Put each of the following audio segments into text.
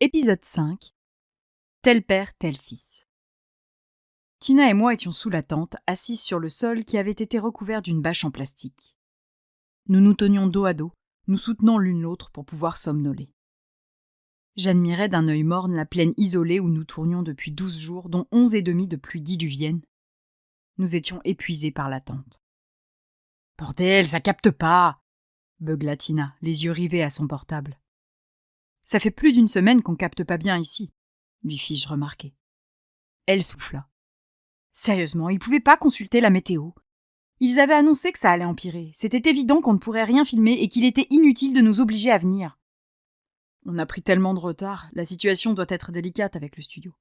Épisode 5. Tel père, tel fils. Tina et moi étions sous la tente, assises sur le sol qui avait été recouvert d'une bâche en plastique. Nous nous tenions dos à dos, nous soutenant l'une l'autre pour pouvoir somnoler. J'admirais d'un œil morne la plaine isolée où nous tournions depuis 12 jours, dont 11 et demi de pluie diluvienne. Nous étions épuisés par l'attente. « Bordel, ça capte pas !» beugla Tina, les yeux rivés à son portable. « Ça fait plus d'une semaine qu'on capte pas bien ici, » lui fis-je remarquer. Elle souffla. Sérieusement, ils pouvaient pas consulter la météo. Ils avaient annoncé que ça allait empirer. C'était évident qu'on ne pourrait rien filmer et qu'il était inutile de nous obliger à venir. On a pris tellement de retard, la situation doit être délicate avec le studio.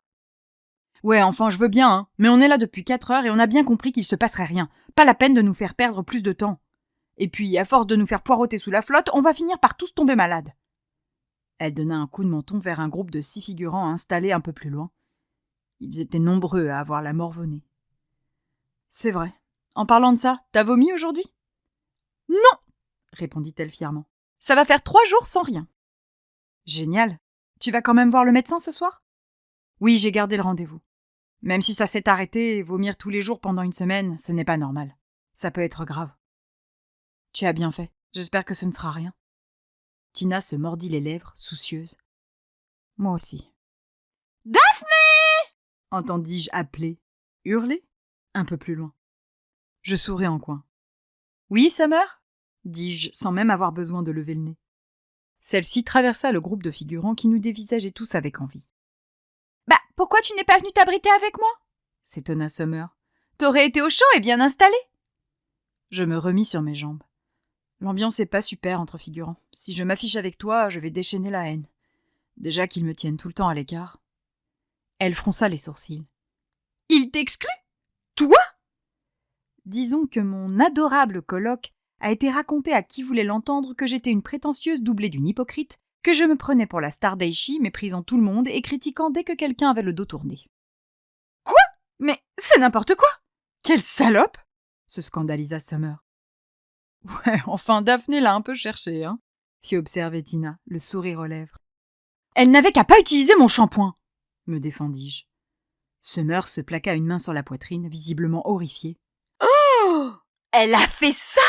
Ouais, enfin, je veux bien, hein, mais on est là depuis 4 heures et on a bien compris qu'il se passerait rien. Pas la peine de nous faire perdre plus de temps. Et puis, à force de nous faire poireauter sous la flotte, on va finir par tous tomber malades. Elle donna un coup de menton vers un groupe de 6 figurants installés un peu plus loin. Ils étaient nombreux à avoir la morve au nez. C'est vrai. En parlant de ça, t'as vomi aujourd'hui ? Non, répondit-elle fièrement. Ça va faire 3 jours sans rien. Génial. Tu vas quand même voir le médecin ce soir ? Oui, j'ai gardé le rendez-vous. Même si ça s'est arrêté, vomir tous les jours pendant une semaine, ce n'est pas normal. Ça peut être grave. Tu as bien fait. J'espère que ce ne sera rien. Tina se mordit les lèvres, soucieuse. Moi aussi. Daphné ! Entendis-je appeler, hurler, un peu plus loin. Je souris en coin. Oui, Summer ? dis-je, sans même avoir besoin de lever le nez. Celle-ci traversa le groupe de figurants qui nous dévisageaient tous avec envie. Bah, pourquoi tu n'es pas venue t'abriter avec moi ? s'étonna Summer. T'aurais été au chaud et bien installée. Je me remis sur mes jambes. L'ambiance est pas super entre figurants. Si je m'affiche avec toi, je vais déchaîner la haine. Déjà qu'ils me tiennent tout le temps à l'écart. Elle fronça les sourcils. Il t'exclut ? Toi ? Disons que mon adorable coloc a été raconté à qui voulait l'entendre que j'étais une prétentieuse doublée d'une hypocrite, que je me prenais pour la star d'Aichi, méprisant tout le monde et critiquant dès que quelqu'un avait le dos tourné. Quoi ? Mais c'est n'importe quoi ! Quelle salope ! se scandalisa Summer. Ouais, enfin Daphné l'a un peu cherché, hein, fit observer Tina, le sourire aux lèvres. Elle n'avait qu'à pas utiliser mon shampoing, me défendis-je. Summer se plaqua une main sur la poitrine, visiblement horrifiée. Oh ! Elle a fait ça !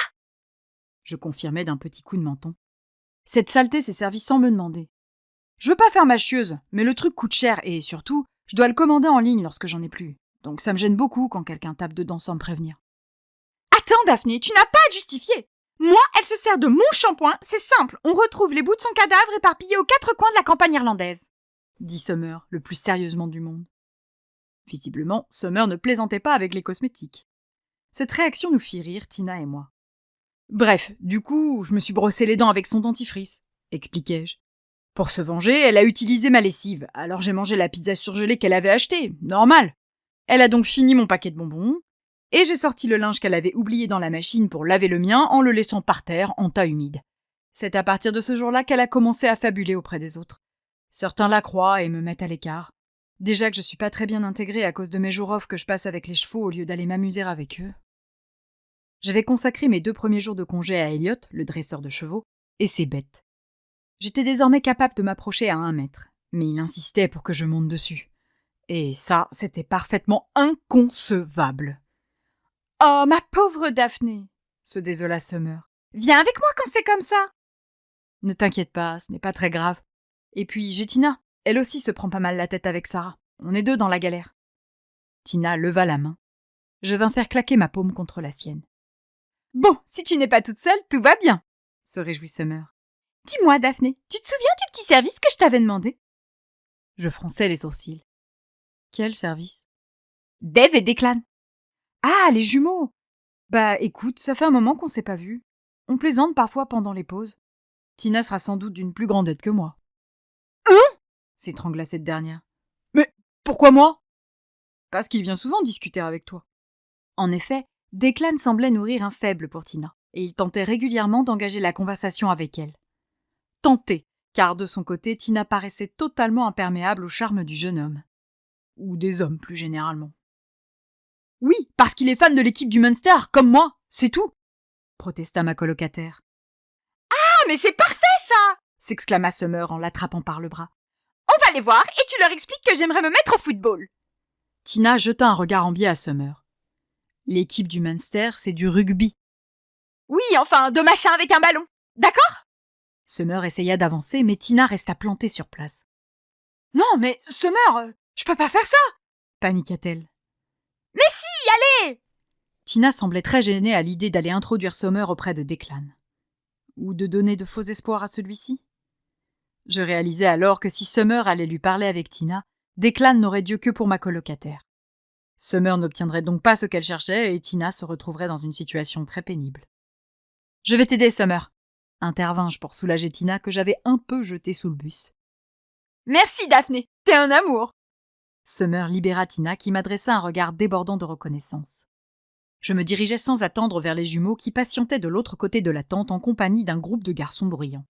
Je confirmai d'un petit coup de menton. Cette saleté s'est servie sans me demander. Je veux pas faire ma chieuse, mais le truc coûte cher et surtout, je dois le commander en ligne lorsque j'en ai plus. Donc ça me gêne beaucoup quand quelqu'un tape dedans sans me prévenir. Attends Daphné, tu n'as pas à te justifier. Moi, elle se sert de mon shampoing, c'est simple, on retrouve les bouts de son cadavre éparpillés aux 4 coins de la campagne irlandaise, dit Summer, le plus sérieusement du monde. Visiblement, Summer ne plaisantait pas avec les cosmétiques. Cette réaction nous fit rire, Tina et moi. Bref, du coup, je me suis brossé les dents avec son dentifrice, expliquai-je. Pour se venger, elle a utilisé ma lessive, alors j'ai mangé la pizza surgelée qu'elle avait achetée, normal. Elle a donc fini mon paquet de bonbons, et j'ai sorti le linge qu'elle avait oublié dans la machine pour laver le mien en le laissant par terre en tas humide. C'est à partir de ce jour-là qu'elle a commencé à fabuler auprès des autres. Certains la croient et me mettent à l'écart. Déjà que je suis pas très bien intégrée à cause de mes jours off que je passe avec les chevaux au lieu d'aller m'amuser avec eux. J'avais consacré mes 2 premiers jours de congé à Elliot, le dresseur de chevaux, et ses bêtes. J'étais désormais capable de m'approcher à 1 mètre, mais il insistait pour que je monte dessus. Et ça, c'était parfaitement inconcevable. « Oh, ma pauvre Daphné !» se désola Summer. « Viens avec moi quand c'est comme ça !»« Ne t'inquiète pas, ce n'est pas très grave. Et puis, j'ai Tina. Elle aussi se prend pas mal la tête avec Sarah. On est 2 dans la galère. » Tina leva la main. Je vins faire claquer ma paume contre la sienne. « Bon, si tu n'es pas toute seule, tout va bien !» se réjouit Summer. « Dis-moi, Daphné, tu te souviens du petit service que je t'avais demandé ?» Je fronçai les sourcils. « Quel service ?»« Dave et Declan. »« Ah, les jumeaux ! Bah, écoute, ça fait un moment qu'on s'est pas vus. On plaisante parfois pendant les pauses. Tina sera sans doute d'une plus grande aide que moi. »« Hein ?» s'étrangla cette dernière. « Mais pourquoi moi ?» ?»« Parce qu'il vient souvent discuter avec toi. » En effet, Declan semblait nourrir un faible pour Tina, et il tentait régulièrement d'engager la conversation avec elle. Tenté, car de son côté, Tina paraissait totalement imperméable au charme du jeune homme. Ou des hommes, plus généralement. « Oui, parce qu'il est fan de l'équipe du Munster, comme moi, c'est tout !» protesta ma colocataire. « Ah, mais c'est parfait, ça !» s'exclama Summer en l'attrapant par le bras. « On va les voir et tu leur expliques que j'aimerais me mettre au football. » Tina jeta un regard envié à Summer. L'équipe du Munster, c'est du rugby. Oui, enfin, de machin avec un ballon. D'accord ? Summer essaya d'avancer, mais Tina resta plantée sur place. Non, mais Summer, je peux pas faire ça. Paniqua-t-elle. Mais si, allez ! Tina semblait très gênée à l'idée d'aller introduire Summer auprès de Declan. Ou de donner de faux espoirs à celui-ci. Je réalisais alors que si Summer allait lui parler avec Tina, Declan n'aurait Dieu que pour ma colocataire. Summer n'obtiendrait donc pas ce qu'elle cherchait et Tina se retrouverait dans une situation très pénible. « Je vais t'aider, Summer !» intervins-je pour soulager Tina que j'avais un peu jetée sous le bus. « Merci, Daphné, t'es un amour !» Summer libéra Tina qui m'adressa un regard débordant de reconnaissance. Je me dirigeais sans attendre vers les jumeaux qui patientaient de l'autre côté de la tente en compagnie d'un groupe de garçons bruyants.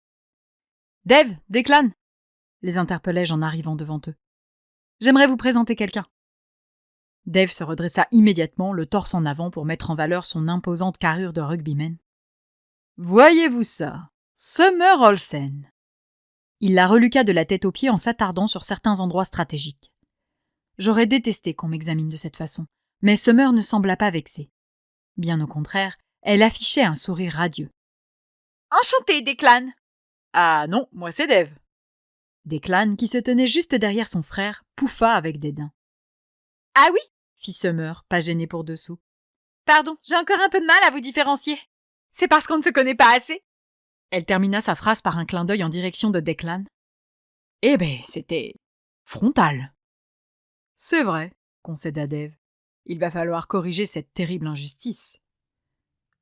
« Dave, Declan !» les interpellai-je en arrivant devant eux. « J'aimerais vous présenter quelqu'un. » Dave se redressa immédiatement, le torse en avant pour mettre en valeur son imposante carrure de rugbyman. « Voyez-vous ça, Summer Olsen !» Il la reluqua de la tête aux pieds en s'attardant sur certains endroits stratégiques. J'aurais détesté qu'on m'examine de cette façon, mais Summer ne sembla pas vexée. Bien au contraire, elle affichait un sourire radieux. « Enchantée, Declan !»« Ah non, moi c'est Dave !» Declan, qui se tenait juste derrière son frère, pouffa avec dédain. « Ah oui ?» fit Summer, pas gênée pour dessous. « Pardon, j'ai encore un peu de mal à vous différencier. C'est parce qu'on ne se connaît pas assez. » Elle termina sa phrase par un clin d'œil en direction de Declan. Eh ben, c'était frontal. C'est vrai, concéda Dave. Il va falloir corriger cette terrible injustice.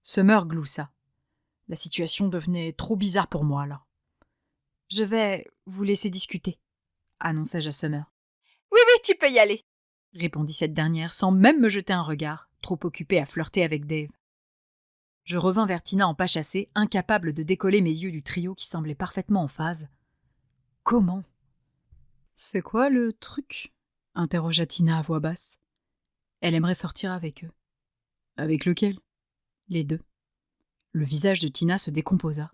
Summer gloussa. La situation devenait trop bizarre pour moi, là. Je vais vous laisser discuter, annonçai-je à Summer. Oui, tu peux y aller, répondit cette dernière sans même me jeter un regard, trop occupée à flirter avec Dave. Je revins vers Tina en pas chassé, incapable de décoller mes yeux du trio qui semblait parfaitement en phase. Comment ? C'est quoi le truc ? Interrogea Tina à voix basse. Elle aimerait sortir avec eux. Avec lequel ? Les deux. Le visage de Tina se décomposa.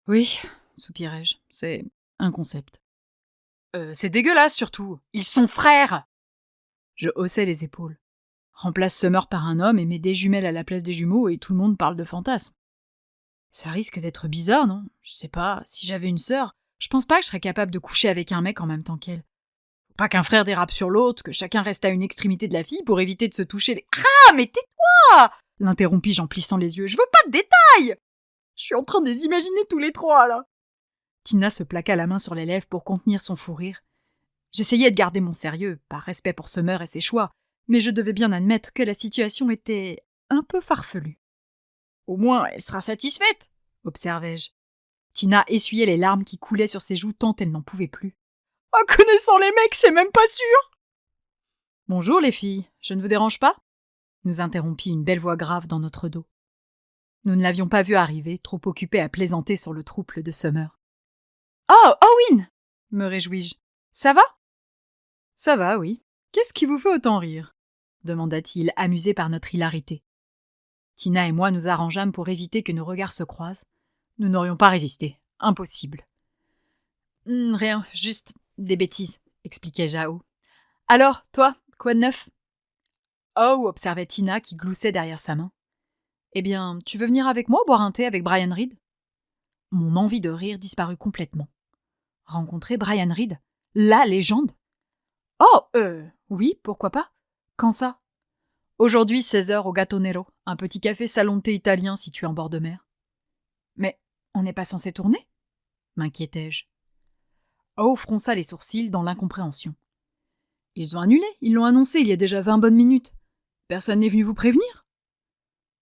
Oui, soupirai-je, c'est un concept. C'est dégueulasse surtout. Ils sont frères. Je haussai les épaules. Remplace Summer par un homme et mets des jumelles à la place des jumeaux et tout le monde parle de fantasmes. Ça risque d'être bizarre, non ? Je sais pas, si j'avais une sœur, je pense pas que je serais capable de coucher avec un mec en même temps qu'elle. Faut pas qu'un frère dérape sur l'autre, que chacun reste à une extrémité de la fille pour éviter de se toucher les... Ah, mais tais-toi ! L'interrompis-je en plissant les yeux. Je veux pas de détails ! Je suis en train de les imaginer tous les trois, là. Tina se plaqua la main sur les lèvres pour contenir son fou rire. J'essayais de garder mon sérieux, par respect pour Summer et ses choix, mais je devais bien admettre que la situation était un peu farfelue. Au moins, elle sera satisfaite, observai-je. Tina essuyait les larmes qui coulaient sur ses joues tant elle n'en pouvait plus. En connaissant les mecs, c'est même pas sûr. Bonjour les filles, je ne vous dérange pas ? Nous interrompit une belle voix grave dans notre dos. Nous ne l'avions pas vu arriver, trop occupés à plaisanter sur le trouble de Summer. Oh, Owen ! Me réjouis-je. Ça va ? Ça va, oui. Qu'est-ce qui vous fait autant rire ? Demanda-t-il, amusé par notre hilarité. Tina et moi nous arrangeâmes pour éviter que nos regards se croisent. Nous n'aurions pas résisté. Impossible. Rien, juste des bêtises, expliquait Jao. Alors, toi, quoi de neuf ? Oh, observait Tina qui gloussait derrière sa main. Eh bien, tu veux venir avec moi boire un thé avec Brian Reed ? Mon envie de rire disparut complètement. Rencontrer Brian Reed ? La légende ? Oh, oui, pourquoi pas ? Quand ça ? Aujourd'hui, 16h au Gattonero, un petit café salon de thé italien situé en bord de mer. Mais on n'est pas censé tourner ? M'inquiétai-je. Oh fronça les sourcils dans l'incompréhension. Ils ont annulé, ils l'ont annoncé il y a déjà 20 bonnes minutes. Personne n'est venu vous prévenir ?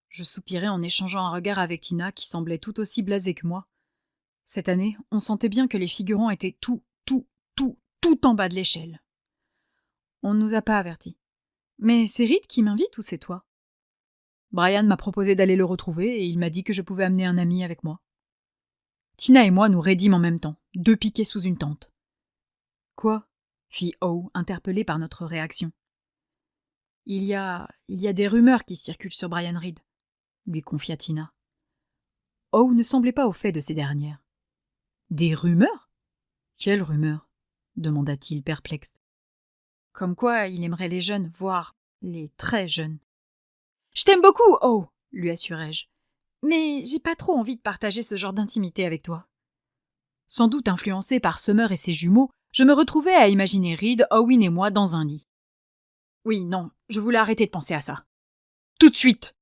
Je soupirai en échangeant un regard avec Tina qui semblait tout aussi blasée que moi. Cette année, on sentait bien que les figurants étaient tout en bas de l'échelle. On ne nous a pas avertis. Mais c'est Reed qui m'invite ou c'est toi ? Brian m'a proposé d'aller le retrouver et il m'a dit que je pouvais amener un ami avec moi. Tina et moi nous raidîmes en même temps, deux piqués sous une tente. Quoi ? Fit O, interpellé par notre réaction. Il y a des rumeurs qui circulent sur Brian Reed, lui confia Tina. O ne semblait pas au fait de ces dernières. Des rumeurs ? Quelles rumeurs ? demanda-t-il perplexe. Comme quoi il aimerait les jeunes, voire les très jeunes. Je t'aime beaucoup, Oh, lui assurai-je. Mais j'ai pas trop envie de partager ce genre d'intimité avec toi. Sans doute influencé par Summer et ses jumeaux, je me retrouvais à imaginer Reed, Owen et moi dans un lit. Oui, non, je voulais arrêter de penser à ça. Tout de suite!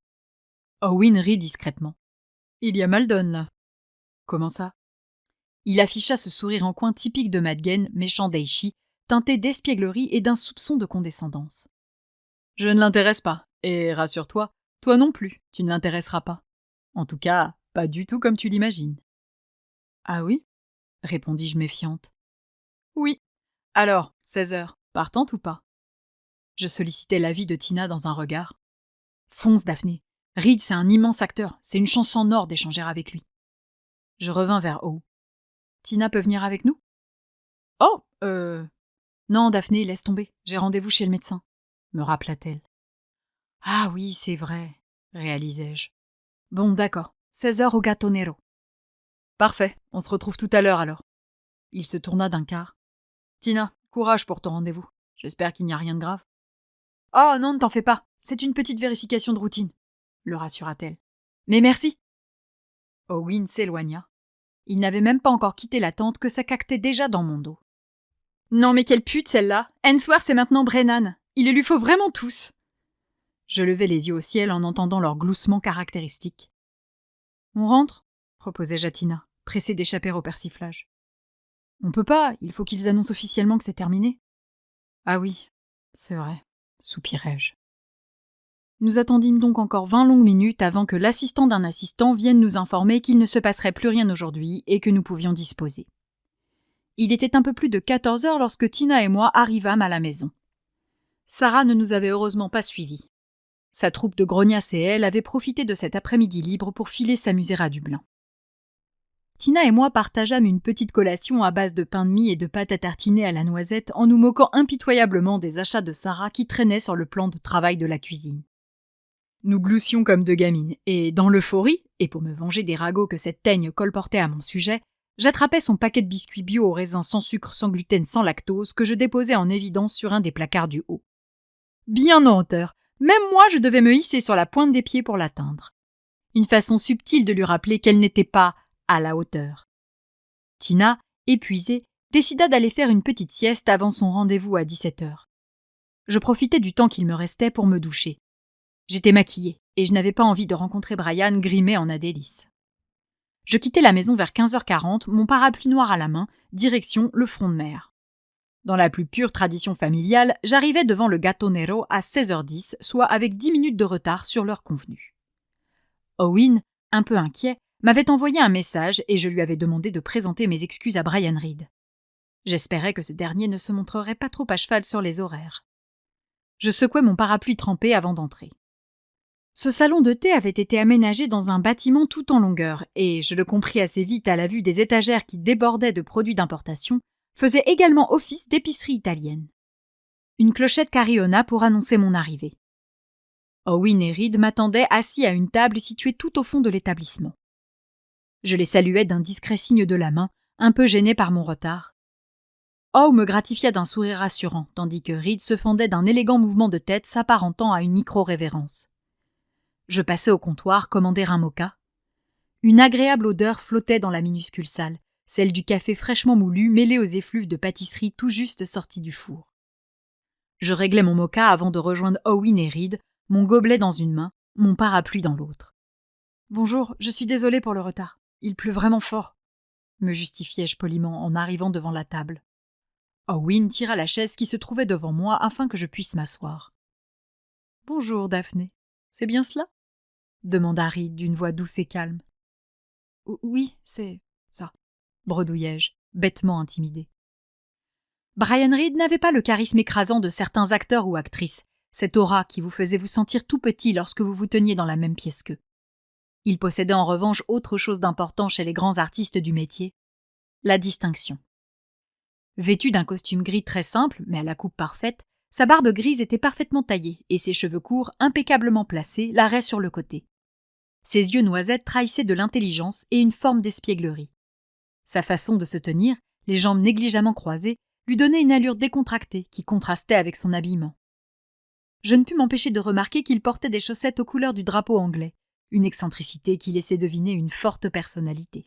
Owen rit discrètement. Il y a Maldon, là. Comment ça? Il afficha ce sourire en coin typique de Madgen, méchant d'Aishi, teinté d'espièglerie et d'un soupçon de condescendance. Je ne l'intéresse pas, et rassure-toi, toi non plus, tu ne l'intéresseras pas. En tout cas, pas du tout comme tu l'imagines. Ah oui? Répondis-je méfiante. Oui. Alors, 16 heures, partante ou pas? Je sollicitai l'avis de Tina dans un regard. Fonce, Daphné. Reed, c'est un immense acteur, c'est une chance en or d'échanger avec lui. Je revins vers O. Tina peut venir avec nous? Oh, Non, Daphné, laisse tomber, j'ai rendez-vous chez le médecin, me rappela-t-elle. Ah oui, c'est vrai, réalisai-je. Bon, d'accord, 16 heures au Gatonero. Parfait, on se retrouve tout à l'heure alors. Il se tourna d'un quart. Tina, courage pour ton rendez-vous. J'espère qu'il n'y a rien de grave. Oh non, ne t'en fais pas, c'est une petite vérification de routine, le rassura-t-elle. Mais merci. Owen s'éloigna. Il n'avait même pas encore quitté la tente que ça cactait déjà dans mon dos. Non mais quelle pute celle-là! Ensworth c'est maintenant Brennan. Il les lui faut vraiment tous. Je levai les yeux au ciel en entendant leur gloussement caractéristique. On rentre? Proposai-je à Tina, pressée d'échapper au persiflage. On peut pas, il faut qu'ils annoncent officiellement que c'est terminé. Ah oui, c'est vrai, soupirai-je. Nous attendîmes donc encore 20 longues minutes avant que l'assistant d'un assistant vienne nous informer qu'il ne se passerait plus rien aujourd'hui et que nous pouvions disposer. Il était un peu plus de 14 heures lorsque Tina et moi arrivâmes à la maison. Sarah ne nous avait heureusement pas suivis. Sa troupe de grognasses et elle avaient profité de cet après-midi libre pour filer s'amuser à Dublin. Tina et moi partageâmes une petite collation à base de pain de mie et de pâte à tartiner à la noisette en nous moquant impitoyablement des achats de Sarah qui traînaient sur le plan de travail de la cuisine. Nous gloussions comme deux gamines, et dans l'euphorie, et pour me venger des ragots que cette teigne colportait à mon sujet, j'attrapai son paquet de biscuits bio au raisin sans sucre, sans gluten, sans lactose que je déposai en évidence sur un des placards du haut. Bien en hauteur, même moi je devais me hisser sur la pointe des pieds pour l'atteindre. Une façon subtile de lui rappeler qu'elle n'était pas à la hauteur. Tina, épuisée, décida d'aller faire une petite sieste avant son rendez-vous à 17 heures. Je profitai du temps qu'il me restait pour me doucher. J'étais maquillée et je n'avais pas envie de rencontrer Brian grimé en Adélice. Je quittai la maison vers 15h40, mon parapluie noir à la main, direction le front de mer. Dans la plus pure tradition familiale, j'arrivai devant le Gatonero à 16h10, soit avec 10 minutes de retard sur l'heure convenue. Owen, un peu inquiet, m'avait envoyé un message et je lui avais demandé de présenter mes excuses à Brian Reed. J'espérais que ce dernier ne se montrerait pas trop à cheval sur les horaires. Je secouai mon parapluie trempé avant d'entrer. Ce salon de thé avait été aménagé dans un bâtiment tout en longueur et, je le compris assez vite à la vue des étagères qui débordaient de produits d'importation, faisait également office d'épicerie italienne. Une clochette carillonna pour annoncer mon arrivée. Owen et Reed m'attendaient assis à une table située tout au fond de l'établissement. Je les saluai d'un discret signe de la main, un peu gêné par mon retard. O me gratifia d'un sourire rassurant, tandis que Reed se fendait d'un élégant mouvement de tête s'apparentant à une micro-révérence. Je passai au comptoir commander un moka. Une agréable odeur flottait dans la minuscule salle, celle du café fraîchement moulu mêlé aux effluves de pâtisserie tout juste sortis du four. Je réglai mon moka avant de rejoindre Owen et Reed, mon gobelet dans une main, mon parapluie dans l'autre. « Bonjour, je suis désolée pour le retard. Il pleut vraiment fort, » me justifiai-je poliment en arrivant devant la table. Owen tira la chaise qui se trouvait devant moi afin que je puisse m'asseoir. « Bonjour, Daphné. C'est bien cela ?» demanda Reed d'une voix douce et calme. « Oui, c'est ça, » bredouillai-je, bêtement intimidée. Brian Reed n'avait pas le charisme écrasant de certains acteurs ou actrices, cette aura qui vous faisait vous sentir tout petit lorsque vous vous teniez dans la même pièce qu'eux. Il possédait en revanche autre chose d'important chez les grands artistes du métier, la distinction. Vêtu d'un costume gris très simple, mais à la coupe parfaite, sa barbe grise était parfaitement taillée et ses cheveux courts, impeccablement placés, l'arraient sur le côté. Ses yeux noisettes trahissaient de l'intelligence et une forme d'espièglerie. Sa façon de se tenir, les jambes négligemment croisées, lui donnait une allure décontractée qui contrastait avec son habillement. Je ne pus m'empêcher de remarquer qu'il portait des chaussettes aux couleurs du drapeau anglais, une excentricité qui laissait deviner une forte personnalité.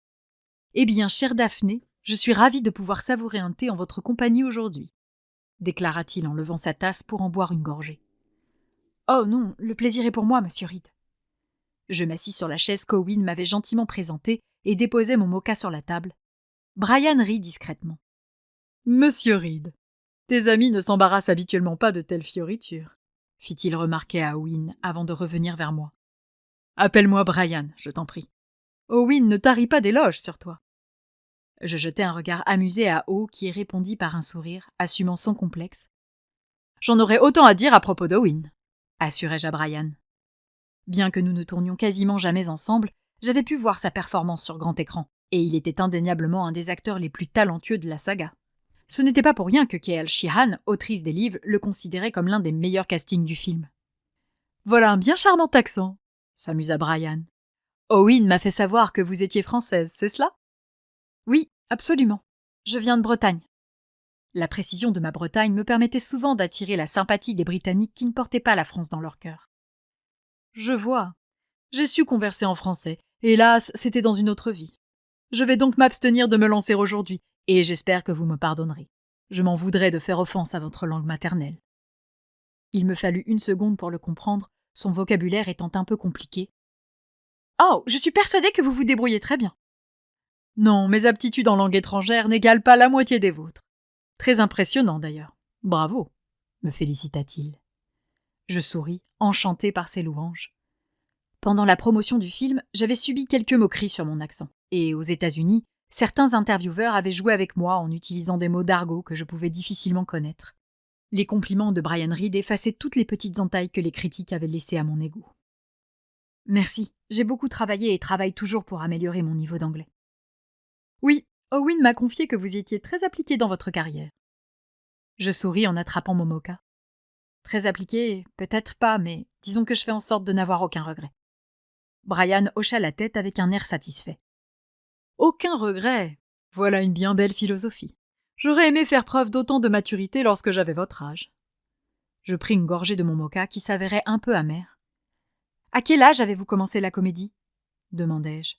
« Eh bien, chère Daphné, je suis ravie de pouvoir savourer un thé en votre compagnie aujourd'hui, » déclara-t-il en levant sa tasse pour en boire une gorgée. « Oh non, le plaisir est pour moi, monsieur Reed. » Je m'assis sur la chaise qu'Owen m'avait gentiment présentée et déposai mon moka sur la table. Brian rit discrètement. « Monsieur Reed, tes amis ne s'embarrassent habituellement pas de telles fioritures, » fit-il remarquer à Owen avant de revenir vers moi. « Appelle-moi Brian, je t'en prie. Owen ne tarit pas d'éloges sur toi. » Je jetai un regard amusé à O qui répondit par un sourire, assumant sans complexe. « J'en aurais autant à dire à propos d'Owen, » assurai-je à Brian. Bien que nous ne tournions quasiment jamais ensemble, j'avais pu voir sa performance sur grand écran, et il était indéniablement un des acteurs les plus talentueux de la saga. Ce n'était pas pour rien que K.L. Sheehan, autrice des livres, le considérait comme l'un des meilleurs castings du film. « Voilà un bien charmant accent !» s'amusa Brian. « Owen m'a fait savoir que vous étiez française, c'est cela ?»« Oui, absolument. Je viens de Bretagne. » La précision de ma Bretagne me permettait souvent d'attirer la sympathie des Britanniques qui ne portaient pas la France dans leur cœur. « Je vois. J'ai su converser en français. Hélas, c'était dans une autre vie. Je vais donc m'abstenir de me lancer aujourd'hui, et j'espère que vous me pardonnerez. Je m'en voudrais de faire offense à votre langue maternelle. » Il me fallut une seconde pour le comprendre, son vocabulaire étant un peu compliqué. « Oh, je suis persuadée que vous vous débrouillez très bien. »« Non, mes aptitudes en langue étrangère n'égalent pas la moitié des vôtres. Très impressionnant d'ailleurs. Bravo, » me félicita-t-il. Je souris, enchanté par ses louanges. Pendant la promotion du film, j'avais subi quelques moqueries sur mon accent, et aux États-Unis, certains intervieweurs avaient joué avec moi en utilisant des mots d'argot que je pouvais difficilement connaître. Les compliments de Brian Reed effaçaient toutes les petites entailles que les critiques avaient laissées à mon ego. « Merci, j'ai beaucoup travaillé et travaille toujours pour améliorer mon niveau d'anglais. »« Oui, Owen m'a confié que vous étiez très appliqué dans votre carrière. » Je souris en attrapant mon moka. « Très appliqué, peut-être pas, mais disons que je fais en sorte de n'avoir aucun regret. » Brian hocha la tête avec un air satisfait. « Aucun regret. Voilà une bien belle philosophie. J'aurais aimé faire preuve d'autant de maturité lorsque j'avais votre âge. » Je pris une gorgée de mon moka qui s'avérait un peu amer. « À quel âge avez-vous commencé la comédie ?» demandai-je.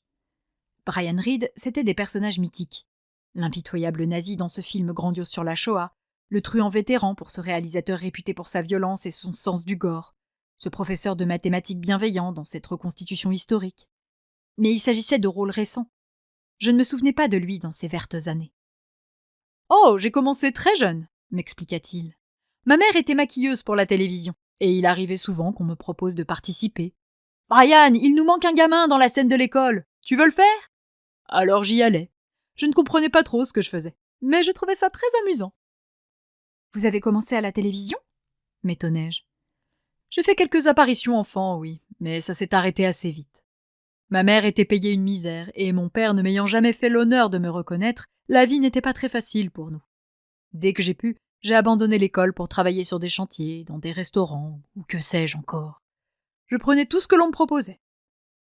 Brian Reed, c'était des personnages mythiques. L'impitoyable nazi dans ce film grandiose sur la Shoah, le truand vétéran pour ce réalisateur réputé pour sa violence et son sens du gore, ce professeur de mathématiques bienveillant dans cette reconstitution historique. Mais il s'agissait de rôles récents. Je ne me souvenais pas de lui dans ces vertes années. « Oh, j'ai commencé très jeune, » m'expliqua-t-il. « Ma mère était maquilleuse pour la télévision, et il arrivait souvent qu'on me propose de participer. « Brian, il nous manque un gamin dans la scène de l'école. Tu veux le faire ?» Alors j'y allais. Je ne comprenais pas trop ce que je faisais, mais je trouvais ça très amusant. « Vous avez commencé à la télévision ?» m'étonnai-je. J'ai fait quelques apparitions enfant, oui, mais ça s'est arrêté assez vite. Ma mère était payée une misère, et mon père ne m'ayant jamais fait l'honneur de me reconnaître, la vie n'était pas très facile pour nous. Dès que j'ai pu, j'ai abandonné l'école pour travailler sur des chantiers, dans des restaurants, ou que sais-je encore. Je prenais tout ce que l'on me proposait.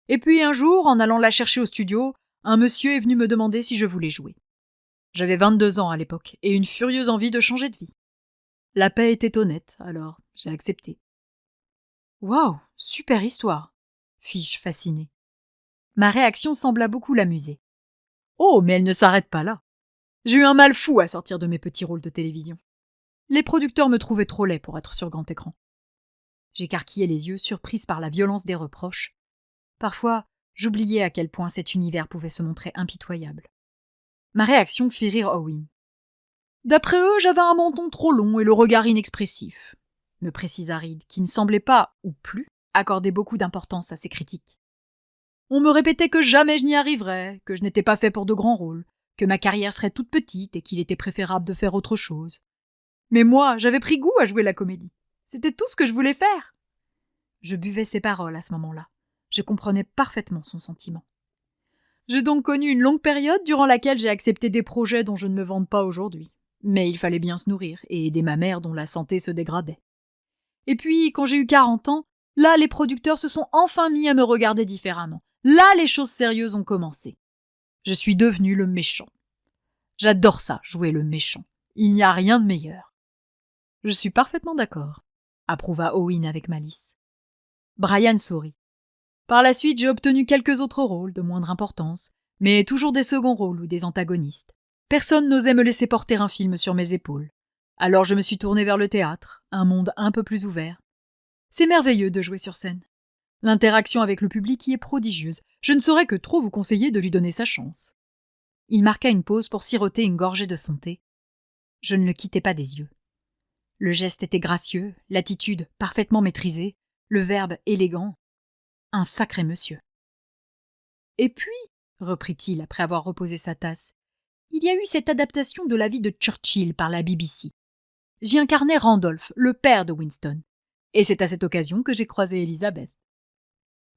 Et puis un jour, en allant la chercher au studio, un monsieur est venu me demander si je voulais jouer. J'avais 22 ans à l'époque, et une furieuse envie de changer de vie. La paie était honnête, alors j'ai accepté. « Waouh, super histoire !» fis-je fasciné. Ma réaction sembla beaucoup l'amuser. « Oh, mais elle ne s'arrête pas là. J'ai eu un mal fou à sortir de mes petits rôles de télévision. Les producteurs me trouvaient trop laid pour être sur grand écran. » J'écarquillai les yeux, surprise par la violence des reproches. Parfois, j'oubliais à quel point cet univers pouvait se montrer impitoyable. Ma réaction fit rire Owen. « D'après eux, j'avais un menton trop long et le regard inexpressif, » me précisa Reed, qui ne semblait pas, ou plus, accorder beaucoup d'importance à ces critiques. On me répétait que jamais je n'y arriverais, que je n'étais pas fait pour de grands rôles, que ma carrière serait toute petite et qu'il était préférable de faire autre chose. Mais moi, j'avais pris goût à jouer la comédie. C'était tout ce que je voulais faire. Je buvais ses paroles à ce moment-là. Je comprenais parfaitement son sentiment. J'ai donc connu une longue période durant laquelle j'ai accepté des projets dont je ne me vante pas aujourd'hui. Mais il fallait bien se nourrir et aider ma mère dont la santé se dégradait. Et puis, quand j'ai eu 40 ans, là, les producteurs se sont enfin mis à me regarder différemment. Là, les choses sérieuses ont commencé. Je suis devenu le méchant. J'adore ça, jouer le méchant. Il n'y a rien de meilleur. Je suis parfaitement d'accord, approuva Owen avec malice. Brian sourit. Par la suite, j'ai obtenu quelques autres rôles de moindre importance, mais toujours des seconds rôles ou des antagonistes. Personne n'osait me laisser porter un film sur mes épaules. Alors je me suis tourné vers le théâtre, un monde un peu plus ouvert. C'est merveilleux de jouer sur scène. L'interaction avec le public y est prodigieuse. Je ne saurais que trop vous conseiller de lui donner sa chance. Il marqua une pause pour siroter une gorgée de son thé. Je ne le quittais pas des yeux. Le geste était gracieux, l'attitude parfaitement maîtrisée, le verbe élégant. Un sacré monsieur. Et puis, reprit-il après avoir reposé sa tasse, il y a eu cette adaptation de la vie de Churchill par la BBC. J'y incarnais Randolph, le père de Winston. Et c'est à cette occasion que j'ai croisé Elizabeth.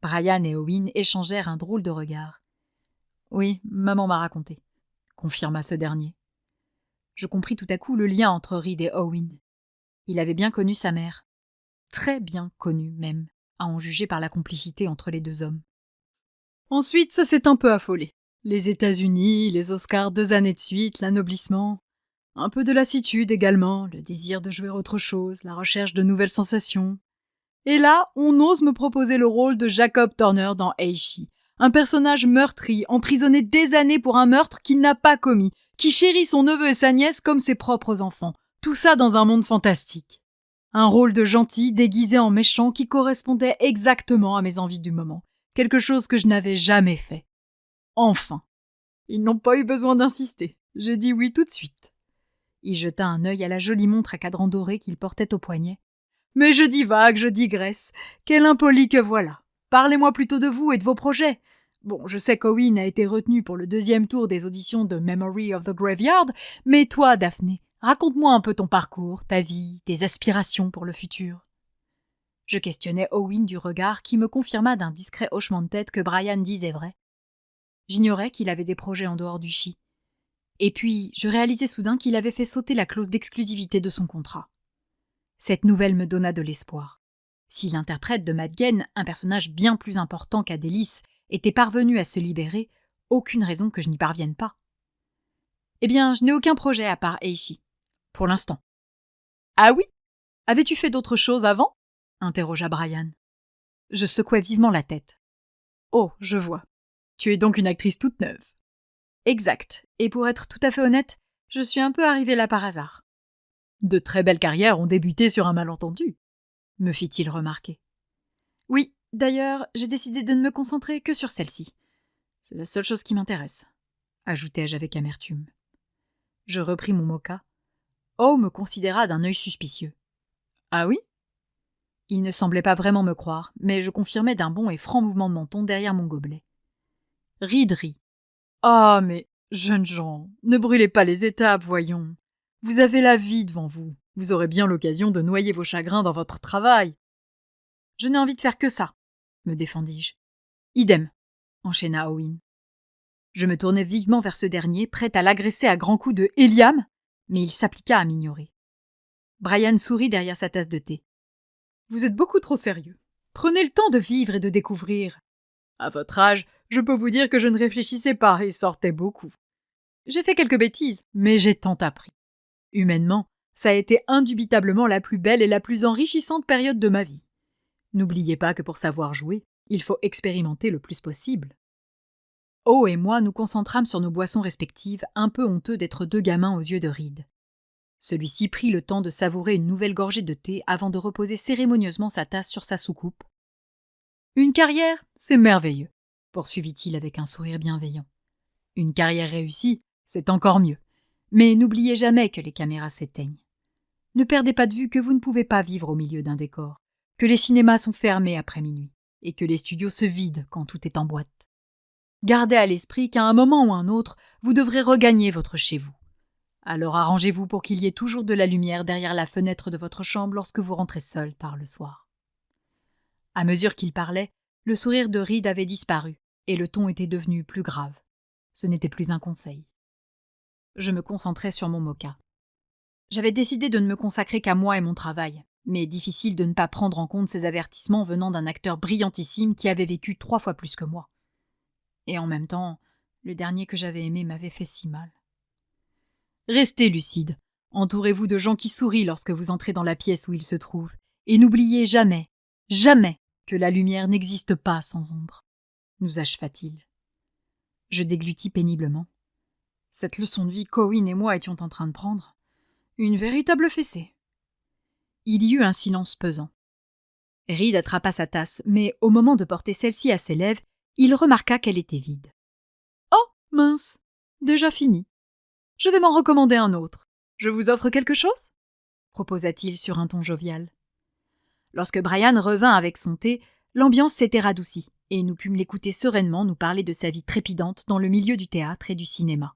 Brian et Owen échangèrent un drôle de regard. Oui, maman m'a raconté, confirma ce dernier. Je compris tout à coup le lien entre Reed et Owen. Il avait bien connu sa mère. Très bien connu même, à en juger par la complicité entre les deux hommes. Ensuite, ça s'est un peu affolé. Les États-Unis, les Oscars 2 années de suite, l'anoblissement. Un peu de lassitude également, le désir de jouer autre chose, la recherche de nouvelles sensations. Et là, on ose me proposer le rôle de Jacob Turner dans Heishi, un personnage meurtri, emprisonné des années pour un meurtre qu'il n'a pas commis, qui chérit son neveu et sa nièce comme ses propres enfants. Tout ça dans un monde fantastique. Un rôle de gentil déguisé en méchant qui correspondait exactement à mes envies du moment. Quelque chose que je n'avais jamais fait. Enfin. Ils n'ont pas eu besoin d'insister. J'ai dit oui tout de suite. Il jeta un œil à la jolie montre à cadran doré qu'il portait au poignet. Mais je divague, je digresse. Quel impoli que voilà. Parlez-moi plutôt de vous et de vos projets. Bon, je sais qu'Owen a été retenu pour le 2e tour des auditions de Memory of the Graveyard, mais toi, Daphné, raconte-moi un peu ton parcours, ta vie, tes aspirations pour le futur. Je questionnais Owen du regard qui me confirma d'un discret hochement de tête que Brian disait vrai. J'ignorais qu'il avait des projets en dehors du chi. Et puis, je réalisais soudain qu'il avait fait sauter la clause d'exclusivité de son contrat. Cette nouvelle me donna de l'espoir. Si l'interprète de Madgen, un personnage bien plus important qu'Adélis, était parvenu à se libérer, aucune raison que je n'y parvienne pas. Eh bien, je n'ai aucun projet à part Eishi. Pour l'instant. Ah oui? Avais-tu fait d'autres choses avant? Interrogea Brian. Je secouai vivement la tête. Oh, je vois. Tu es donc une actrice toute neuve. Exact. Et pour être tout à fait honnête, je suis un peu arrivée là par hasard. De très belles carrières ont débuté sur un malentendu, me fit-il remarquer. Oui, d'ailleurs, j'ai décidé de ne me concentrer que sur celle-ci. C'est la seule chose qui m'intéresse, ajoutai-je avec amertume. Je repris mon moka. Oh me considéra d'un œil suspicieux. Ah oui? Il ne semblait pas vraiment me croire, mais je confirmai d'un bon et franc mouvement de menton derrière mon gobelet. Reed rit. Ah, mais, jeunes gens, ne brûlez pas les étapes, voyons. Vous avez la vie devant vous. Vous aurez bien l'occasion de noyer vos chagrins dans votre travail. Je n'ai envie de faire que ça, me défendis-je. Idem, enchaîna Owen. Je me tournai vivement vers ce dernier, prêt à l'agresser à grands coups de Héliam, mais il s'appliqua à m'ignorer. Brian sourit derrière sa tasse de thé. Vous êtes beaucoup trop sérieux. Prenez le temps de vivre et de découvrir. À votre âge, je peux vous dire que je ne réfléchissais pas et sortais beaucoup. J'ai fait quelques bêtises, mais j'ai tant appris. Humainement, ça a été indubitablement la plus belle et la plus enrichissante période de ma vie. N'oubliez pas que pour savoir jouer, il faut expérimenter le plus possible. O et moi nous concentrâmes sur nos boissons respectives, un peu honteux d'être deux gamins aux yeux de Reed. Celui-ci prit le temps de savourer une nouvelle gorgée de thé avant de reposer cérémonieusement sa tasse sur sa soucoupe. Une carrière, c'est merveilleux, poursuivit-il avec un sourire bienveillant. Une carrière réussie, c'est encore mieux. Mais n'oubliez jamais que les caméras s'éteignent. Ne perdez pas de vue que vous ne pouvez pas vivre au milieu d'un décor, que les cinémas sont fermés après minuit, et que les studios se vident quand tout est en boîte. Gardez à l'esprit qu'à un moment ou un autre, vous devrez regagner votre chez-vous. Alors arrangez-vous pour qu'il y ait toujours de la lumière derrière la fenêtre de votre chambre lorsque vous rentrez seul tard le soir. À mesure qu'il parlait, le sourire de Reed avait disparu, et le ton était devenu plus grave. Ce n'était plus un conseil. Je me concentrais sur mon moka. J'avais décidé de ne me consacrer qu'à moi et mon travail, mais difficile de ne pas prendre en compte ces avertissements venant d'un acteur brillantissime qui avait vécu 3 fois plus que moi. Et en même temps, le dernier que j'avais aimé m'avait fait si mal. Restez lucide. Entourez-vous de gens qui sourient lorsque vous entrez dans la pièce où ils se trouvent, et n'oubliez jamais, jamais que la lumière n'existe pas sans ombre, nous acheva-t-il. Je déglutis péniblement. Cette leçon de vie qu'Owen et moi étions en train de prendre, une véritable fessée. Il y eut un silence pesant. Reed attrapa sa tasse, mais au moment de porter celle-ci à ses lèvres, il remarqua qu'elle était vide. « Oh, mince, déjà fini. Je vais m'en recommander un autre. Je vous offre quelque chose ?» proposa-t-il sur un ton jovial. Lorsque Brian revint avec son thé, l'ambiance s'était radoucie, et nous pûmes l'écouter sereinement nous parler de sa vie trépidante dans le milieu du théâtre et du cinéma.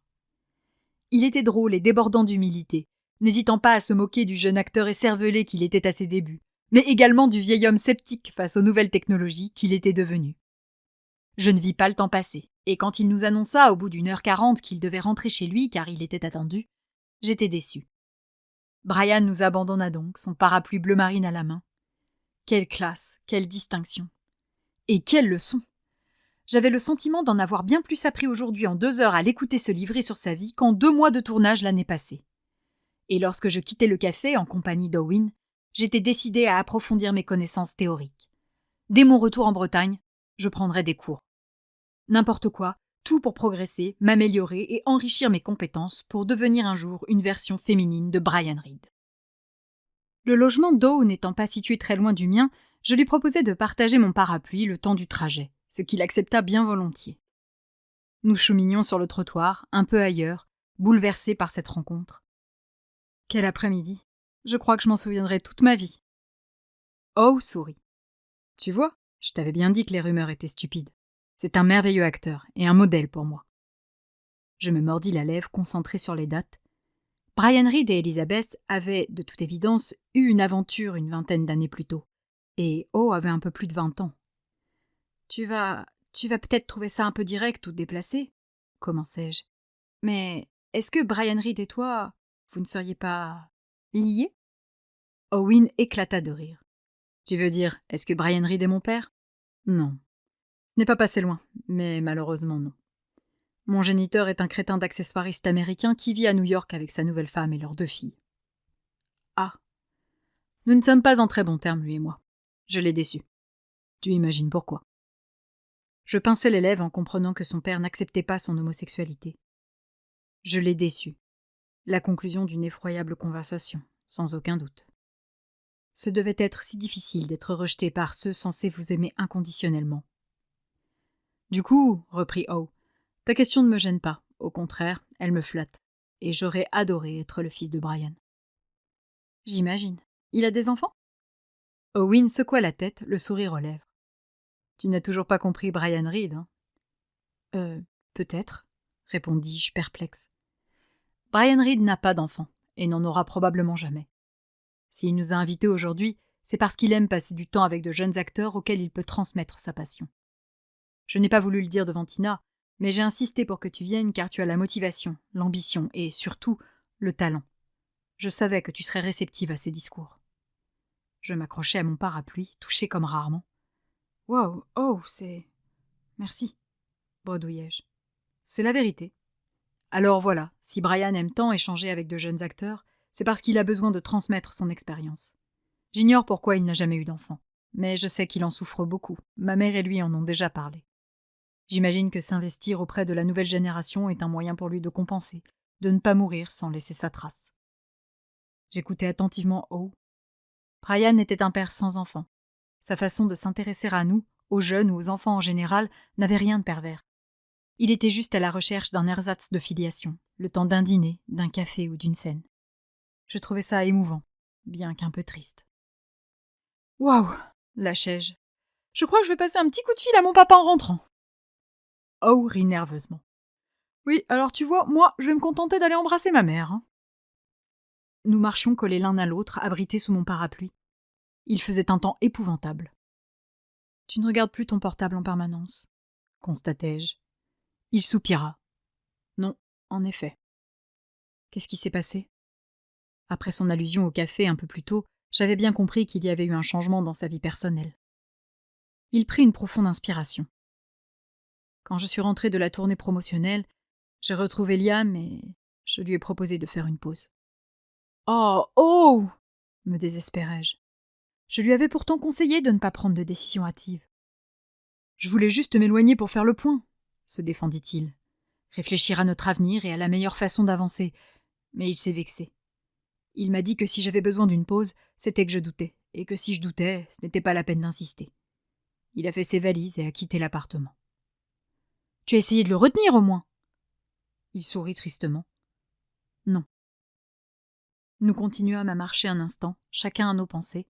Il était drôle et débordant d'humilité, n'hésitant pas à se moquer du jeune acteur écervelé qu'il était à ses débuts, mais également du vieil homme sceptique face aux nouvelles technologies qu'il était devenu. Je ne vis pas le temps passer, et quand il nous annonça au bout d'1h40 qu'il devait rentrer chez lui car il était attendu, j'étais déçu. Brian nous abandonna donc, son parapluie bleu marine à la main. Quelle classe, quelle distinction. Et quelle leçon! J'avais le sentiment d'en avoir bien plus appris aujourd'hui en 2 heures à l'écouter se livrer sur sa vie qu'en 2 mois de tournage l'année passée. Et lorsque je quittai le café en compagnie d'Owen, j'étais décidé à approfondir mes connaissances théoriques. Dès mon retour en Bretagne, je prendrais des cours. N'importe quoi, tout pour progresser, m'améliorer et enrichir mes compétences pour devenir un jour une version féminine de Brian Reed. Le logement d'Ow n'étant pas situé très loin du mien, je lui proposai de partager mon parapluie le temps du trajet, ce qu'il accepta bien volontiers. Nous cheminions sur le trottoir, un peu ailleurs, bouleversés par cette rencontre. Quel après-midi! Je crois que je m'en souviendrai toute ma vie. Ow sourit. Tu vois, je t'avais bien dit que les rumeurs étaient stupides. C'est un merveilleux acteur et un modèle pour moi. Je me mordis la lèvre, concentré sur les dates. Brian Reed et Elizabeth avaient, de toute évidence, eu une aventure une 20aine d'années plus tôt, et Ow avait un peu plus de 20 ans. Tu vas peut-être trouver ça un peu direct ou déplacé, commençai-je. Mais est-ce que Brian Reed et toi, vous ne seriez pas liés? Owen éclata de rire. Tu veux dire, est-ce que Brian Reed est mon père? Non. Ce n'est pas passé loin, mais malheureusement non. Mon géniteur est un crétin d'accessoiriste américain qui vit à New York avec sa nouvelle femme et leurs 2 filles. Ah. Nous ne sommes pas en très bons termes, lui et moi. Je l'ai déçu. Tu imagines pourquoi. Je pinçai les lèvres en comprenant que son père n'acceptait pas son homosexualité. Je l'ai déçu. La conclusion d'une effroyable conversation, sans aucun doute. Ce devait être si difficile d'être rejeté par ceux censés vous aimer inconditionnellement. Du coup, reprit Ow, ta question ne me gêne pas. Au contraire, elle me flatte. Et j'aurais adoré être le fils de Brian. J'imagine. Il a des enfants? Owen secoua la tête, le sourire aux lèvres. Tu n'as toujours pas compris Brian Reed, hein? Peut-être, répondis-je perplexe. Brian Reed n'a pas d'enfant, et n'en aura probablement jamais. S'il nous a invités aujourd'hui, c'est parce qu'il aime passer du temps avec de jeunes acteurs auxquels il peut transmettre sa passion. Je n'ai pas voulu le dire devant Tina, mais j'ai insisté pour que tu viennes car tu as la motivation, l'ambition et, surtout, le talent. Je savais que tu serais réceptive à ces discours. Je m'accrochai à mon parapluie, touché comme rarement. « Wow, oh, c'est... Merci, bredouillai-je. C'est la vérité. Alors voilà, si Brian aime tant échanger avec de jeunes acteurs, c'est parce qu'il a besoin de transmettre son expérience. J'ignore pourquoi il n'a jamais eu d'enfant, mais je sais qu'il en souffre beaucoup. Ma mère et lui en ont déjà parlé. J'imagine que s'investir auprès de la nouvelle génération est un moyen pour lui de compenser, de ne pas mourir sans laisser sa trace. » J'écoutais attentivement Ow. Brian était un père sans enfant. Sa façon de s'intéresser à nous, aux jeunes ou aux enfants en général, n'avait rien de pervers. Il était juste à la recherche d'un ersatz de filiation, le temps d'un dîner, d'un café ou d'une scène. Je trouvais ça émouvant, bien qu'un peu triste. « Waouh !» lâchai-je. « Je crois que je vais passer un petit coup de fil à mon papa en rentrant. » Ow rit nerveusement. « Oui, alors tu vois, moi, je vais me contenter d'aller embrasser ma mère. Hein. » Nous marchions collés l'un à l'autre, abrités sous mon parapluie. Il faisait un temps épouvantable. « Tu ne regardes plus ton portable en permanence, constatai-je. Il soupira. Non, en effet. Qu'est-ce qui s'est passé? Après son allusion au café un peu plus tôt, j'avais bien compris qu'il y avait eu un changement dans sa vie personnelle. Il prit une profonde inspiration. Quand je suis rentré de la tournée promotionnelle, j'ai retrouvé Liam et je lui ai proposé de faire une pause. Oh me désespérai-je. Je lui avais pourtant conseillé de ne pas prendre de décision hâtive. Je voulais juste m'éloigner pour faire le point, se défendit-il. Réfléchir à notre avenir et à la meilleure façon d'avancer. Mais il s'est vexé. Il m'a dit que si j'avais besoin d'une pause, c'était que je doutais, et que si je doutais, ce n'était pas la peine d'insister. Il a fait ses valises et a quitté l'appartement. Tu as essayé de le retenir au moins? Il sourit tristement. Non. Nous continuâmes à marcher un instant, chacun à nos pensées.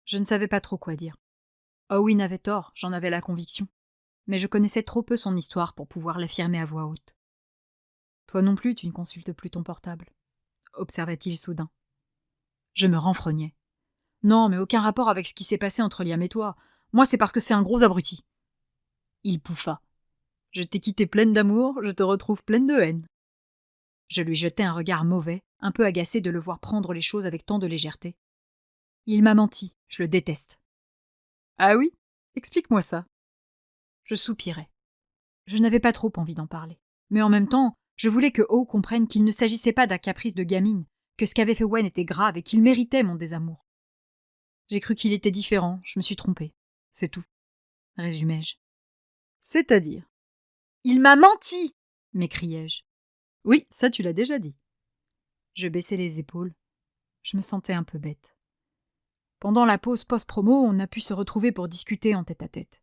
Je ne savais pas trop quoi dire. Owen avait tort, j'en avais la conviction. Mais je connaissais trop peu son histoire pour pouvoir l'affirmer à voix haute. Toi non plus, tu ne consultes plus ton portable, observa-t-il soudain. Je me renfrognai. Non, mais aucun rapport avec ce qui s'est passé entre Liam et toi. Moi, c'est parce que c'est un gros abruti. Il pouffa. Je t'ai quitté pleine d'amour, je te retrouve pleine de haine. Je lui jetai un regard mauvais, un peu agacé de le voir prendre les choses avec tant de légèreté. Il m'a menti, je le déteste. Ah oui? Explique-moi ça. Je soupirai. Je n'avais pas trop envie d'en parler. Mais en même temps, je voulais que O comprenne qu'il ne s'agissait pas d'un caprice de gamine, que ce qu'avait fait Wen était grave et qu'il méritait mon désamour. J'ai cru qu'il était différent, je me suis trompée. C'est tout, résumai-je. C'est-à-dire? Il m'a menti, m'écriai-je. Oui, ça tu l'as déjà dit. Je baissai les épaules. Je me sentais un peu bête. Pendant la pause post-promo, on a pu se retrouver pour discuter en tête-à-tête.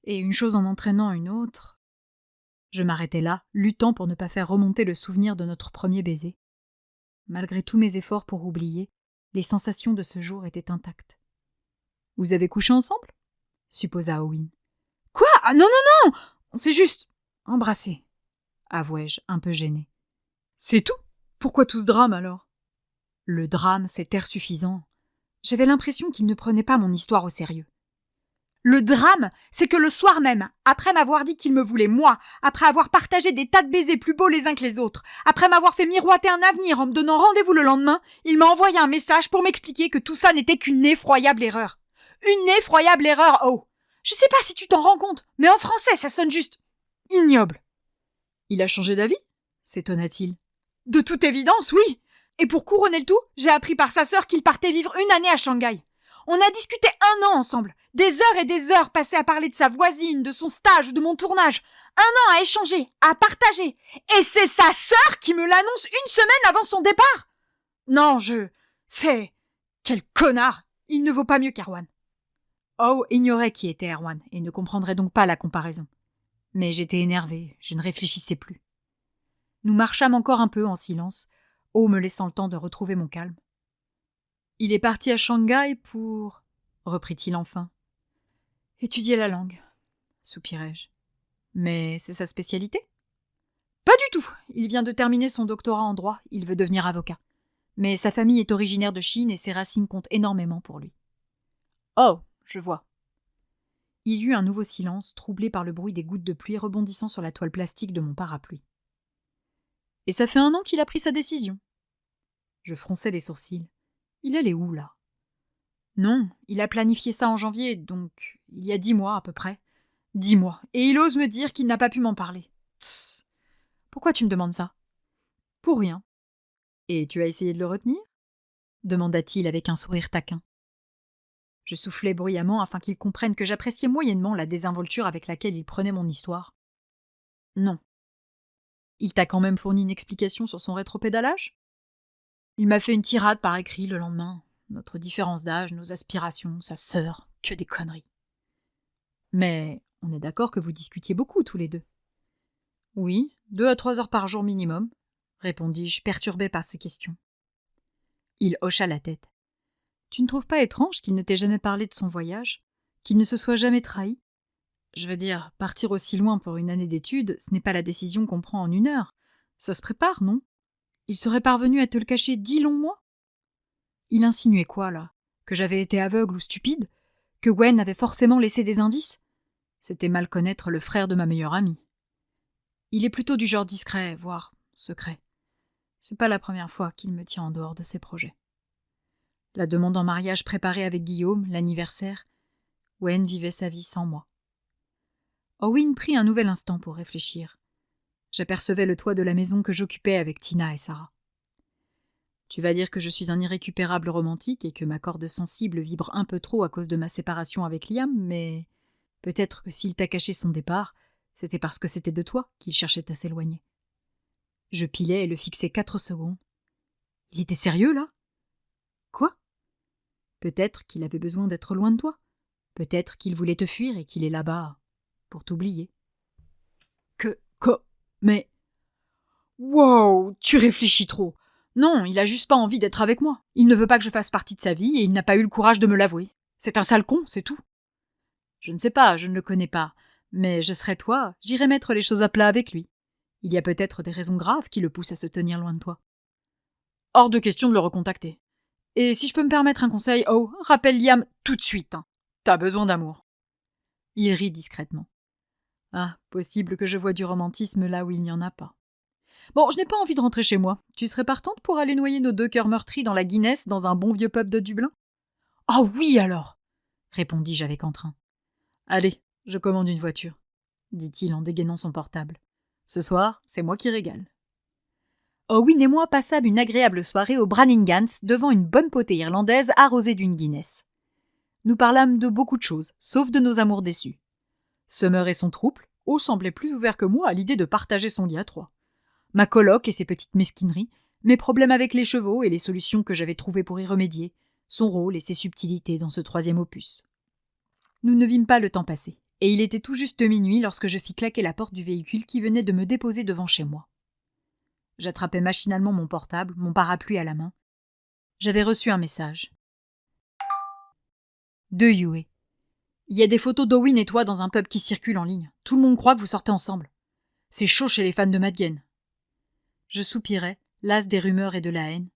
Et une chose en entraînant une autre... Je m'arrêtai là, luttant pour ne pas faire remonter le souvenir de notre premier baiser. Malgré tous mes efforts pour oublier, les sensations de ce jour étaient intactes. « Vous avez couché ensemble ?» supposa Owen. « Quoi? Ah non, non, non! On s'est juste embrassé, avouai-je, un peu gêné. C'est tout? Pourquoi tout ce drame alors? Le drame, c'est air suffisant. J'avais l'impression qu'il ne prenait pas mon histoire au sérieux. Le drame, c'est que le soir même, après m'avoir dit qu'il me voulait moi, après avoir partagé des tas de baisers plus beaux les uns que les autres, après m'avoir fait miroiter un avenir en me donnant rendez-vous le lendemain, il m'a envoyé un message pour m'expliquer que tout ça n'était qu'une effroyable erreur. Une effroyable erreur, oh! Je sais pas si tu t'en rends compte, mais en français, ça sonne juste ignoble. Il a changé d'avis? S'étonna-t-il. De toute évidence, oui. Et pour couronner le tout, j'ai appris par sa sœur qu'il partait vivre une année à Shanghai. On a discuté 1 an ensemble, des heures et des heures passées à parler de sa voisine, de son stage, de mon tournage. 1 an à échanger, à partager. Et c'est sa sœur qui me l'annonce une semaine avant son départ. Non, c'est... Quel connard! Il ne vaut pas mieux qu'Erwan. Oh ignorait qui était Erwan et ne comprendrait donc pas la comparaison. Mais j'étais énervée, je ne réfléchissais plus. Nous marchâmes encore un peu en silence, O me laissant le temps de retrouver mon calme. « Il est parti à Shanghai pour... » reprit-il enfin. « Étudier la langue, » soupirai-je. « Mais c'est sa spécialité ?»« Pas du tout. Il vient de terminer son doctorat en droit, il veut devenir avocat. Mais sa famille est originaire de Chine et ses racines comptent énormément pour lui. »« Oh, je vois. » Il y eut un nouveau silence, troublé par le bruit des gouttes de pluie rebondissant sur la toile plastique de mon parapluie. « Et ça fait 1 an qu'il a pris sa décision. » Je fronçai les sourcils. Il allait où, là? Non, il a planifié ça en janvier, donc il y a 10 mois à peu près. 10 mois. Et il ose me dire qu'il n'a pas pu m'en parler. Tss. Pourquoi tu me demandes ça? Pour rien. Et tu as essayé de le retenir? Demanda-t-il avec un sourire taquin. Je soufflai bruyamment afin qu'il comprenne que j'appréciais moyennement la désinvolture avec laquelle il prenait mon histoire. Non. Il t'a quand même fourni une explication sur son rétropédalage? Il m'a fait une tirade par écrit le lendemain. Notre différence d'âge, nos aspirations, sa sœur, que des conneries. Mais on est d'accord que vous discutiez beaucoup tous les deux. Oui, 2 à 3 heures par jour minimum, répondis-je, perturbé par ces questions. Il hocha la tête. Tu ne trouves pas étrange qu'il ne t'ait jamais parlé de son voyage, qu'il ne se soit jamais trahi? Je veux dire, partir aussi loin pour une année d'études, ce n'est pas la décision qu'on prend en 1 heure. Ça se prépare, non? Il serait parvenu à te le cacher 10 longs mois? Il insinuait quoi, là? Que j'avais été aveugle ou stupide? Que Wen avait forcément laissé des indices? C'était mal connaître le frère de ma meilleure amie. Il est plutôt du genre discret, voire secret. C'est pas la première fois qu'il me tient en dehors de ses projets. La demande en mariage préparée avec Guillaume, l'anniversaire, Wen vivait sa vie sans moi. Owen prit un nouvel instant pour réfléchir. J'apercevais le toit de la maison que j'occupais avec Tina et Sarah. Tu vas dire que je suis un irrécupérable romantique et que ma corde sensible vibre un peu trop à cause de ma séparation avec Liam, mais peut-être que s'il t'a caché son départ, c'était parce que c'était de toi qu'il cherchait à s'éloigner. Je pilais et le fixais 4 secondes. Il était sérieux, là? Quoi? Peut-être qu'il avait besoin d'être loin de toi. Peut-être qu'il voulait te fuir et qu'il est là-bas pour t'oublier. Mais... Wow, tu réfléchis trop. Non, il a juste pas envie d'être avec moi. Il ne veut pas que je fasse partie de sa vie et il n'a pas eu le courage de me l'avouer. C'est un sale con, c'est tout. Je ne sais pas, je ne le connais pas. Mais je serais toi, j'irais mettre les choses à plat avec lui. Il y a peut-être des raisons graves qui le poussent à se tenir loin de toi. Hors de question de le recontacter. Et si je peux me permettre un conseil, oh, rappelle Liam tout de suite. Hein. T'as besoin d'amour. Il rit discrètement. Ah, possible que je vois du romantisme là où il n'y en a pas. Bon, je n'ai pas envie de rentrer chez moi. Tu serais partante pour aller noyer nos 2 cœurs meurtris dans la Guinness dans un bon vieux pub de Dublin? Ah oui alors, répondis-je avec entrain. Allez, je commande une voiture, dit-il en dégainant son portable. Ce soir, c'est moi qui régale. Owen et moi passâmes une agréable soirée au Branningans devant une bonne potée irlandaise arrosée d'une Guinness. Nous parlâmes de beaucoup de choses, sauf de nos amours déçus. Summer et son trouble, O semblait plus ouvert que moi à l'idée de partager son lit à 3. Ma coloc et ses petites mesquineries, mes problèmes avec les chevaux et les solutions que j'avais trouvées pour y remédier, son rôle et ses subtilités dans ce 3e opus. Nous ne vîmes pas le temps passer, et il était tout juste minuit lorsque je fis claquer la porte du véhicule qui venait de me déposer devant chez moi. J'attrapai machinalement mon portable, mon parapluie à la main. J'avais reçu un message. De Yue. Il y a des photos d'Owen et toi dans un pub qui circulent en ligne. Tout le monde croit que vous sortez ensemble. C'est chaud chez les fans de Madigan. Je soupirai, las des rumeurs et de la haine.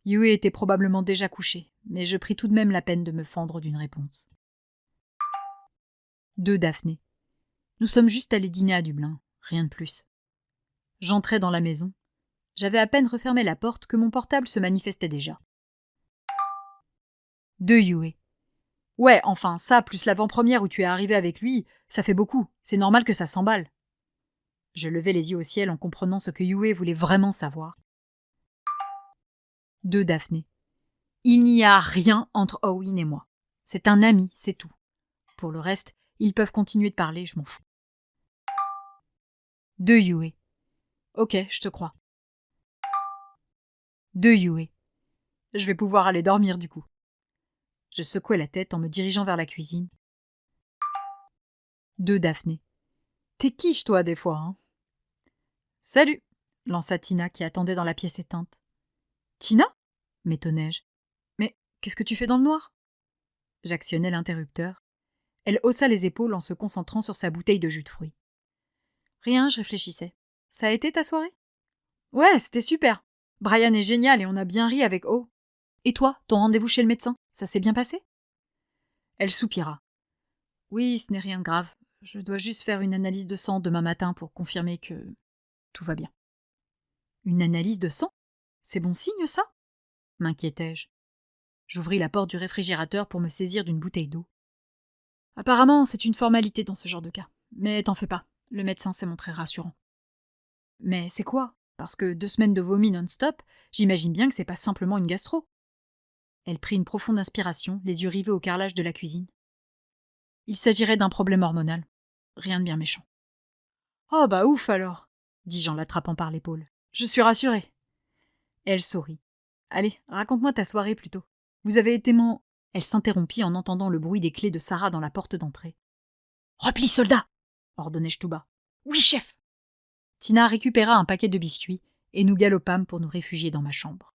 Yue était probablement déjà couché, mais je pris tout de même la peine de me fendre d'une réponse. De Daphné. Nous sommes juste allés dîner à Dublin, rien de plus. J'entrai dans la maison. J'avais à peine refermé la porte que mon portable se manifestait déjà. De Yue. Ouais, enfin, ça, plus l'avant-première où tu es arrivé avec lui, ça fait beaucoup. C'est normal que ça s'emballe. Je levai les yeux au ciel en comprenant ce que Yue voulait vraiment savoir. De Daphné. Il n'y a rien entre Owen et moi. C'est un ami, c'est tout. Pour le reste, ils peuvent continuer de parler, je m'en fous. De Yue. Ok, je te crois. De Yue. Je vais pouvoir aller dormir du coup. Je secouai la tête en me dirigeant vers la cuisine. De Daphné. T'es quiche, toi, des fois, hein? Salut, lança Tina qui attendait dans la pièce éteinte. Tina? M'étonnai-je. Mais qu'est-ce que tu fais dans le noir? J'actionnai l'interrupteur. Elle haussa les épaules en se concentrant sur sa bouteille de jus de fruits. Rien, je réfléchissais. Ça a été ta soirée? Ouais, c'était super. Brian est génial et on a bien ri avec O. Et toi, ton rendez-vous chez le médecin, ça s'est bien passé? Elle soupira. Oui, ce n'est rien de grave. Je dois juste faire une analyse de sang demain matin pour confirmer que tout va bien. Une analyse de sang? C'est bon signe, ça? M'inquiétai-je. J'ouvris la porte du réfrigérateur pour me saisir d'une bouteille d'eau. Apparemment, c'est une formalité dans ce genre de cas. Mais t'en fais pas, le médecin s'est montré rassurant. Mais c'est quoi? Parce que 2 semaines de vomi non-stop, j'imagine bien que c'est pas simplement une gastro. Elle prit une profonde inspiration, les yeux rivés au carrelage de la cuisine. Il s'agirait d'un problème hormonal. Rien de bien méchant. Oh bah ouf alors, dis-je en l'attrapant par l'épaule. Je suis rassurée. Elle sourit. Allez, raconte-moi ta soirée plutôt. Vous avez été Elle s'interrompit en entendant le bruit des clés de Sarah dans la porte d'entrée. Replie, soldat, ordonnai-je tout bas. Oui, chef. Tina récupéra un paquet de biscuits et nous galopâmes pour nous réfugier dans ma chambre.